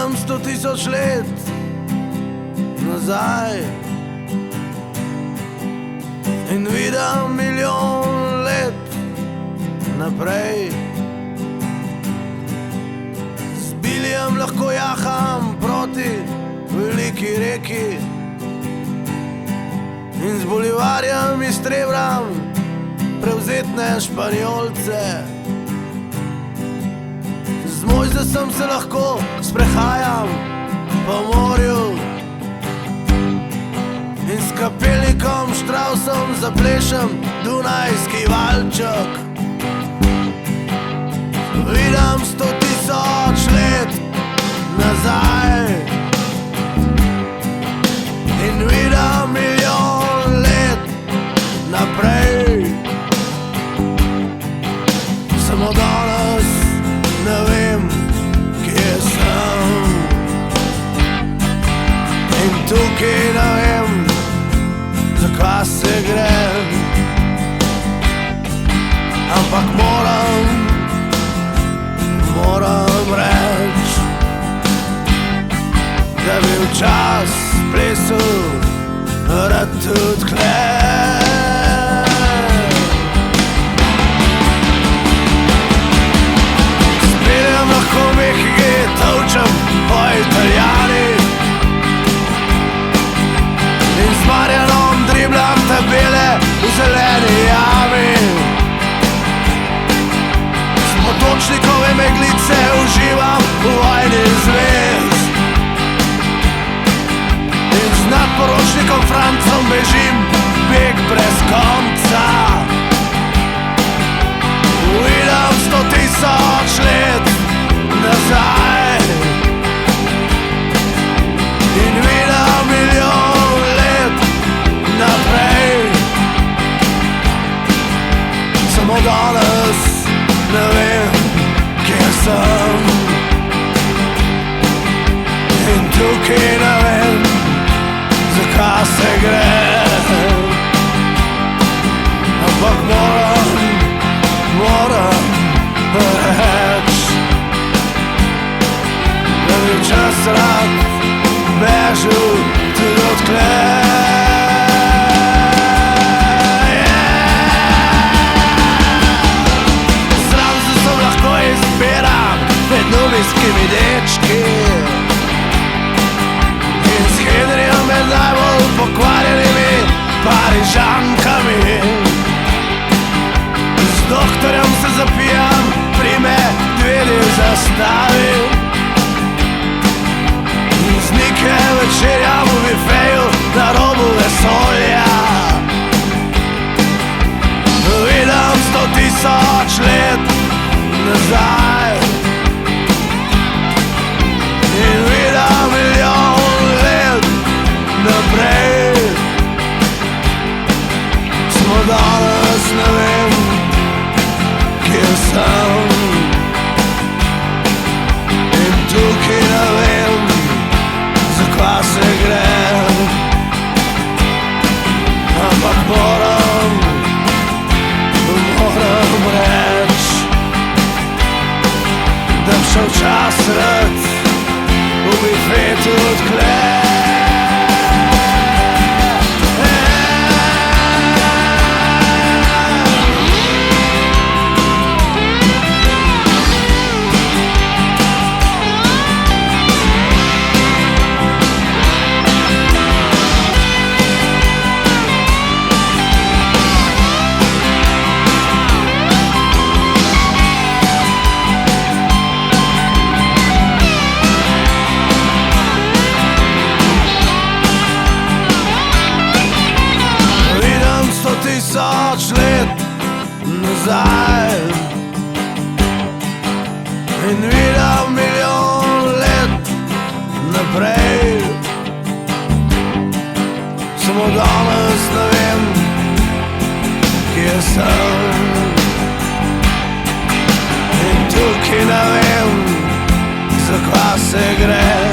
Vidim 100 000 let nazaj in vidim milijon let naprej. Z biljem lahko jaham proti veliki reki in z bolivarjem iztrebram prevzetne Španjolce. Z Mojzesem se lahko sprehajam po morju in s kapelnikom Štravsom zaplešem dunajski valček. Vidim 100 000 let nazaj in vidim milijon let naprej. Samo danes ne vem, kje sem, in tukaj ne vem, zakaj se grem. Ampak moram reči, da bi včas plesal rad tudi kle. Speljem lahko mehke, tolčem po Italijani in z Marjanom dribljam tabele v zeleni jami. S Potočnikove meglice uživam v vojni zvezd in z nadporočnikom Francom bežim beg brez konca. Vidim 100 000 let nazaj in vidim milijon let naprej. Samo danes ne vem, kje sem, in tukaj ne vem, zakaj se grem. Ampak moram reči, da bi čas rad bežal tudi odkle. Zraven se lahko izbiram med nubijskimi dečki in s Henrijem med najbolj pokvarjenimi Parižankami. Z doktorjem se zapijam pri medvedi v zastavi in z Nike večerjam v bifeju na robu vesolja. Vidim 100 000 let nazaj in vidim milijon let naprej. Samo danes ne vem, kje sem, in tukaj ne vem, zakaj se grem. Ampak moram reči, da bi šel čas rad v bifetu odkle. Let nazaj in vidim milijon let naprej. Samo danes ne vem, kje sem, in tukaj ne vem, zakaj se grem.